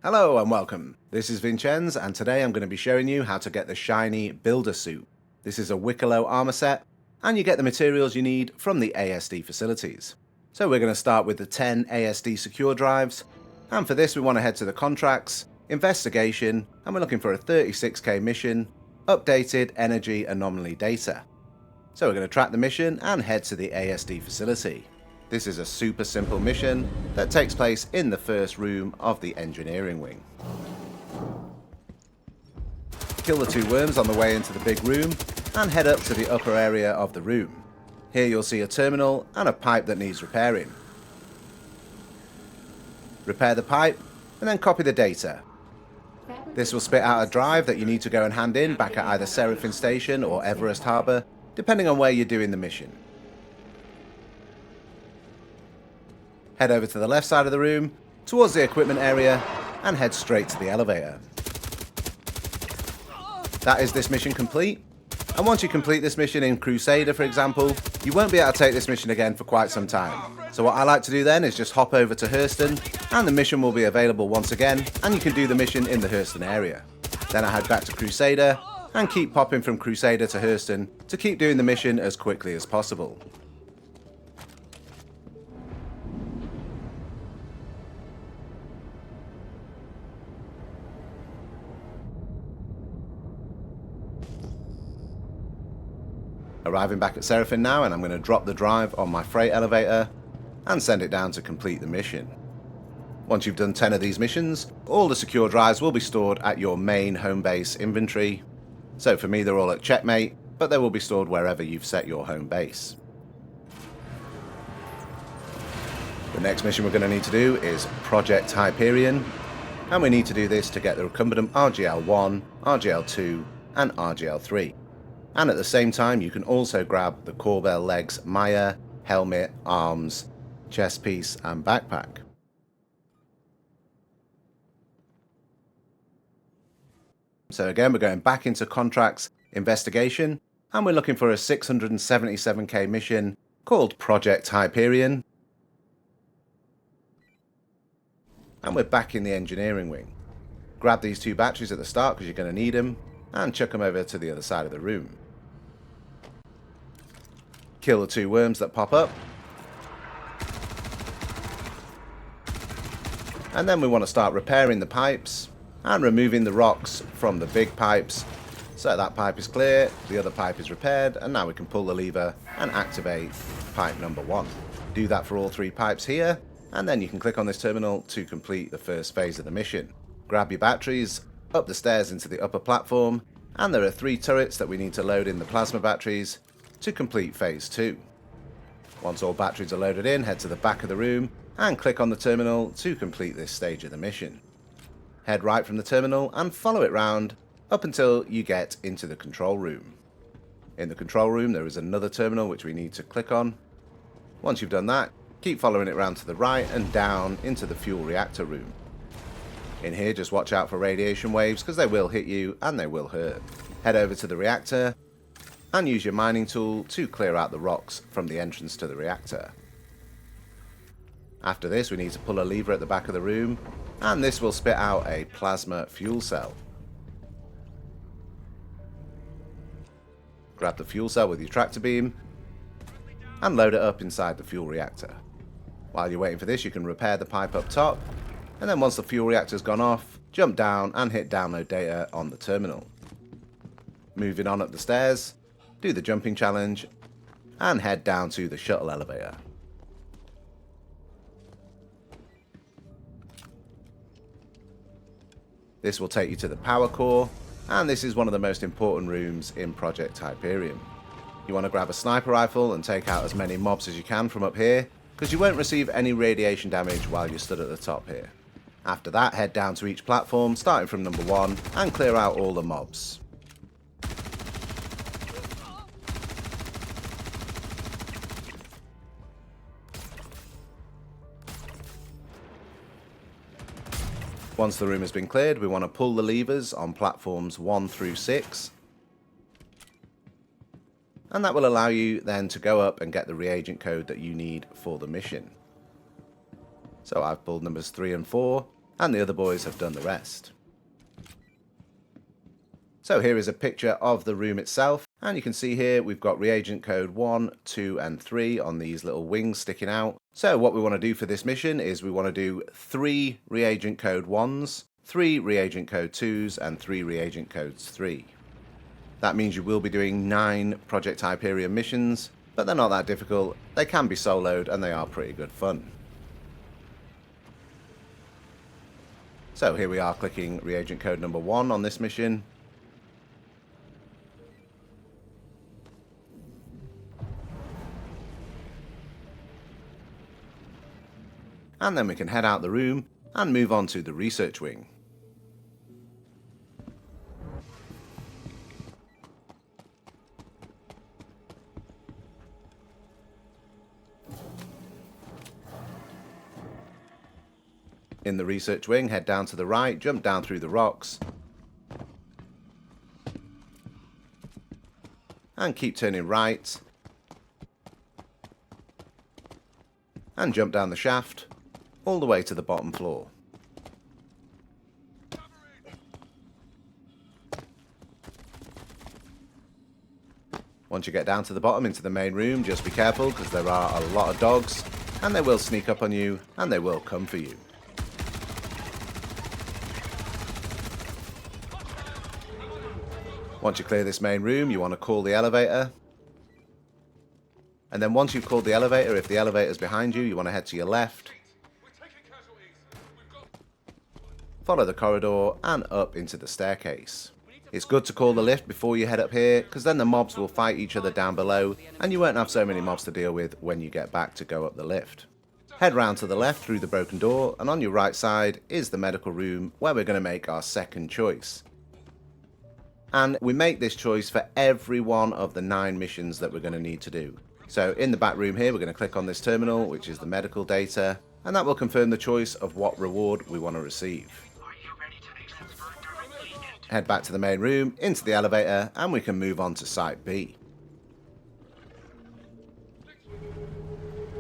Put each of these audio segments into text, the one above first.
Hello and welcome. This is Vincenz and today I'm going to be showing you how to get the shiny builder suit. This is a Wicklow armor set and you get the materials you need from the ASD facilities. So we're going to start with the 10 ASD secure drives, and for this we want to head to the contracts, investigation, and we're looking for a 36k mission, updated energy anomaly data. So we're going to track the mission and head to the ASD facility. This is a super simple mission that takes place in the first room of the engineering wing. Kill the 2 worms on the way into the big room and head up to the upper area of the room. Here you'll see a terminal and a pipe that needs repairing. Repair the pipe and then copy the data. This will spit out a drive that you need to go and hand in back at either Seraphim Station or Everest Harbour, depending on where you're doing the mission. Head over to the left side of the room, towards the equipment area, and head straight to the elevator. That is this mission complete. And once you complete this mission in Crusader, for example, you won't be able to take this mission again for quite some time. So what I like to do then is just hop over to Hurston, and the mission will be available once again, and you can do the mission in the Hurston area. Then I head back to Crusader, and keep popping from Crusader to Hurston to keep doing the mission as quickly as possible. Arriving back at Seraphim now, and I'm going to drop the drive on my freight elevator and send it down to complete the mission. Once you've done 10 of these missions, all the secure drives will be stored at your main home base inventory. So for me they're all at Checkmate, but they will be stored wherever you've set your home base. The next mission we're going to need to do is Project Hyperion, and we need to do this to get the recombinant RGL-1, RGL-2 and RGL-3. And at the same time you can also grab the Corbel Legs Maya, helmet, arms, chest piece and backpack. So again we're going back into contracts, investigation, and we're looking for a 677k mission called Project Hyperion. And we're back in the engineering wing. Grab these 2 batteries at the start because you're going to need them, and chuck them over to the other side of the room. Kill the 2 worms that pop up. And then we want to start repairing the pipes and removing the rocks from the big pipes. So that pipe is clear, the other pipe is repaired, and now we can pull the lever and activate pipe number 1. Do that for all 3 pipes here, and then you can click on this terminal to complete the first phase of the mission. Grab your batteries, up the stairs into the upper platform, and there are 3 turrets that we need to load in the plasma batteries to complete phase 2. Once all batteries are loaded in, head to the back of the room and click on the terminal to complete this stage of the mission. Head right from the terminal and follow it round up until you get into the control room. In the control room there is another terminal which we need to click on. Once you've done that, keep following it round to the right and down into the fuel reactor room. In here just watch out for radiation waves because they will hit you and they will hurt. Head over to the reactor and use your mining tool to clear out the rocks from the entrance to the reactor. After this we need to pull a lever at the back of the room, and this will spit out a plasma fuel cell. Grab the fuel cell with your tractor beam and load it up inside the fuel reactor. While you're waiting for this you can repair the pipe up top, and then once the fuel reactor's gone off, jump down and hit download data on the terminal. Moving on up the stairs, do the jumping challenge and head down to the shuttle elevator. This will take you to the power core, and this is one of the most important rooms in Project Hyperion. You want to grab a sniper rifle and take out as many mobs as you can from up here, because you won't receive any radiation damage while you're stood at the top here. After that, head down to each platform, starting from number 1, and clear out all the mobs. Once the room has been cleared, we want to pull the levers on platforms 1 through 6. And that will allow you then to go up and get the reagent code that you need for the mission. So I've pulled numbers 3 and 4, and the other boys have done the rest. So here is a picture of the room itself, and you can see here we've got reagent code 1, 2 and 3 on these little wings sticking out. So what we want to do for this mission is we want to do 3 reagent code 1s, 3 reagent code 2s and 3 reagent codes 3. That means you will be doing 9 Project Hyperion missions, but they're not that difficult, they can be soloed and they are pretty good fun. So here we are clicking reagent code number 1 on this mission. And then we can head out the room and move on to the research wing. In the research wing, head down to the right, jump down through the rocks, and keep turning right, and jump down the shaft, all the way to the bottom floor. Once you get down to the bottom into the main room, just be careful because there are a lot of dogs, and they will sneak up on you, and they will come for you. Once you clear this main room, you want to call the elevator. And then once you've called the elevator, if the elevator's behind you, you want to head to your left. Follow the corridor and up into the staircase. It's good to call the lift before you head up here, because then the mobs will fight each other down below, and you won't have so many mobs to deal with when you get back to go up the lift. Head round to the left through the broken door, and on your right side is the medical room, where we're going to make our second choice. And we make this choice for every one of the 9 missions that we're going to need to do. So in the back room here, we're going to click on this terminal, which is the medical data, and that will confirm the choice of what reward we want to receive. Head back to the main room, into the elevator, and we can move on to Site B.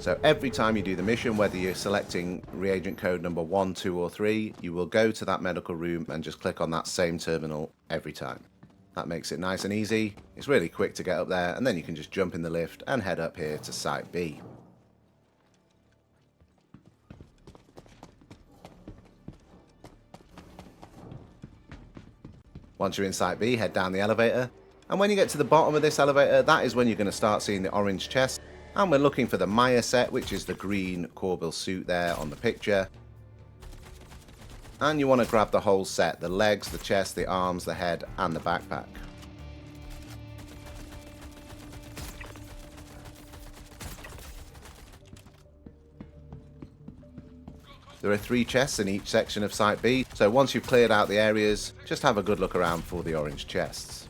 So every time you do the mission, whether you're selecting reagent code number 1, 2 or 3, you will go to that medical room and just click on that same terminal every time. That makes it nice and easy. It's really quick to get up there, and then you can just jump in the lift and head up here to Site B. Once you're in Site B, head down the elevator, and when you get to the bottom of this elevator, that is when you're going to start seeing the orange chest, and we're looking for the Maya set, which is the green Corbeil suit there on the picture. And you want to grab the whole set, the legs, the chest, the arms, the head, and the backpack. There are 3 chests in each section of Site B, so once you've cleared out the areas, just have a good look around for the orange chests.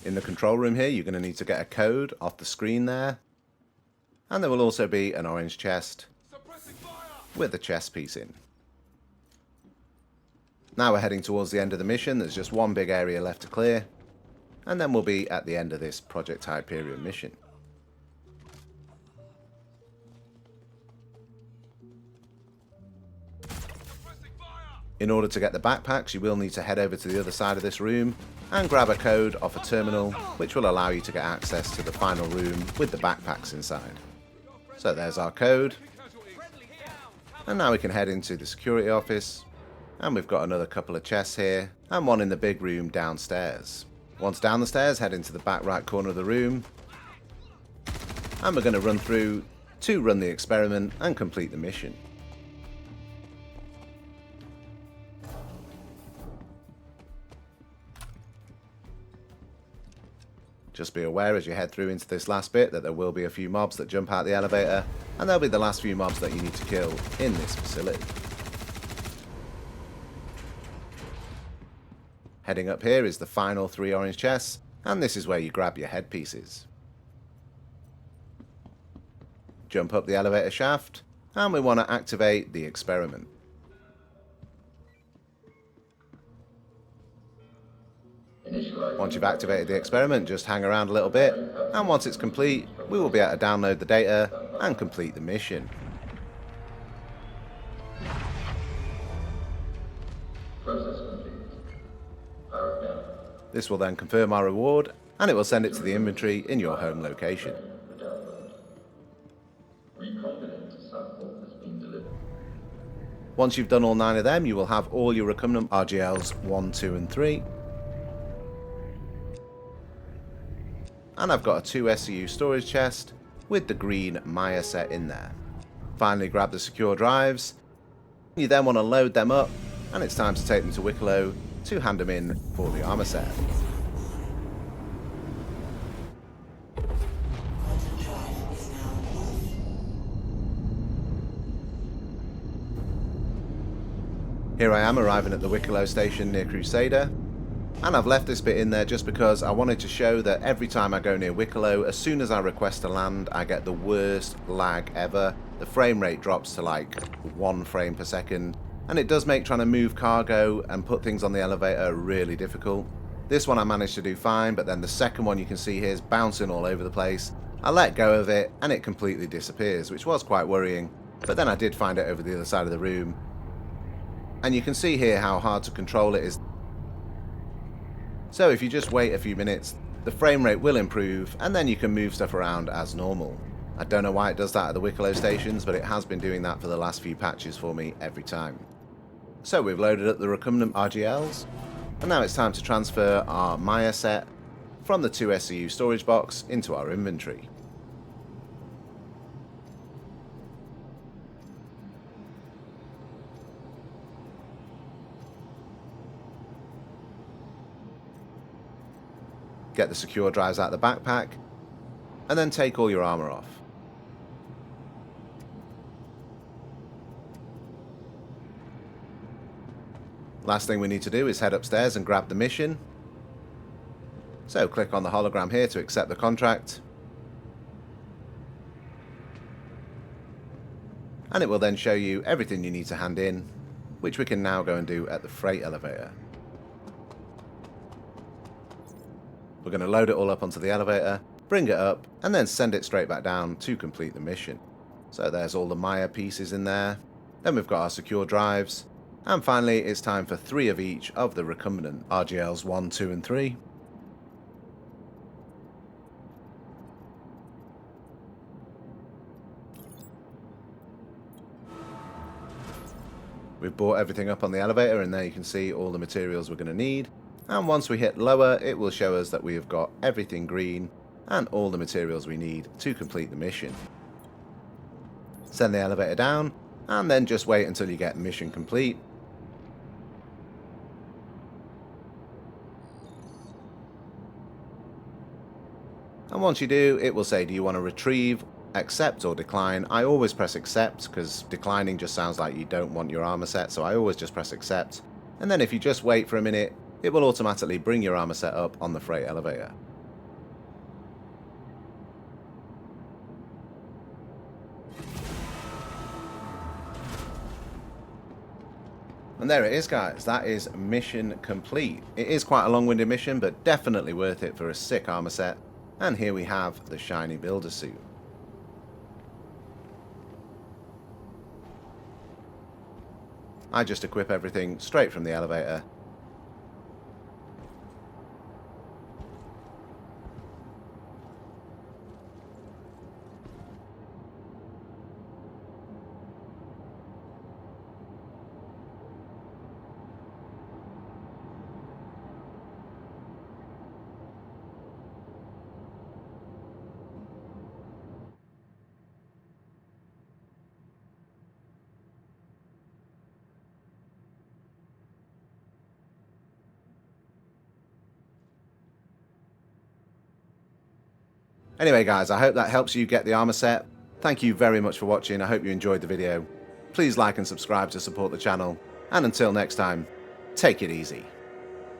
In the control room here, you're going to need to get a code off the screen there. And there will also be an orange chest with a chest piece in. Now we're heading towards the end of the mission. There's just one big area left to clear. And then we'll be at the end of this Project Hyperion mission. In order to get the backpacks, you will need to head over to the other side of this room and grab a code off a terminal, which will allow you to get access to the final room with the backpacks inside. So there's our code. And now we can head into the security office. And we've got another couple of chests here, and one in the big room downstairs. Once down the stairs, head into the back right corner of the room. And we're going to run through to run the experiment and complete the mission. Just be aware as you head through into this last bit that there will be a few mobs that jump out the elevator, and they'll be the last few mobs that you need to kill in this facility. Heading up here is the final 3 orange chests, and this is where you grab your headpieces. Jump up the elevator shaft, and we want to activate the experiment. Once you've activated the experiment, just hang around a little bit, and once it's complete, we will be able to download the data and complete the mission. Process complete. Power down. This will then confirm our reward, and it will send it to the inventory in your home location. For download. Recombinant sample has been delivered. Once you've done all 9 of them, you will have all your recombinant RGLs 1, 2 and 3. And I've got a 2 SCU storage chest with the green Maya set in there. Finally grab the secure drives. You then want to load them up, and it's time to take them to Wicklow to hand them in for the armor set. Here I am arriving at the Wicklow station near Crusader, and I've left this bit in there just because I wanted to show that every time I go near Wicklow, as soon as I request to land, I get the worst lag ever. The frame rate drops to like 1 frame per second, and it does make trying to move cargo and put things on the elevator really difficult. This one I managed to do fine, but then the second one you can see here is bouncing all over the place. I let go of it and it completely disappears, which was quite worrying, but then I did find it over the other side of the room. And you can see here how hard to control it is. So if you just wait a few minutes, the frame rate will improve, and then you can move stuff around as normal. I don't know why it does that at the Wicklow stations, but it has been doing that for the last few patches for me every time. So we've loaded up the recombinant RGLs, and now it's time to transfer our Maya set from the 2 SCU storage box into our inventory. Get the secure drives out of the backpack, and then take all your armor off. Last thing we need to do is head upstairs and grab the mission. So click on the hologram here to accept the contract. And it will then show you everything you need to hand in, which we can now go and do at the freight elevator. We're going to load it all up onto the elevator, bring it up, and then send it straight back down to complete the mission. So there's all the Maya pieces in there. Then we've got our secure drives. And finally, it's time for 3 of each of the recombinant RGLs 1, 2 and 3. We've brought everything up on the elevator, and there you can see all the materials we're going to need. And once we hit lower, it will show us that we have got everything green and all the materials we need to complete the mission. Send the elevator down, and then just wait until you get mission complete. And once you do, it will say, do you want to retrieve, accept or decline? I always press accept, because declining just sounds like you don't want your armor set, so I always just press accept. And then if you just wait for a minute, it will automatically bring your armor set up on the freight elevator. And there it is, guys. That is mission complete. It is quite a long-winded mission, but definitely worth it for a sick armor set. And here we have the shiny builder suit. I just equip everything straight from the elevator. Anyway guys, I hope that helps you get the armor set. Thank you very much for watching. I hope you enjoyed the video. Please like and subscribe to support the channel. And until next time, take it easy.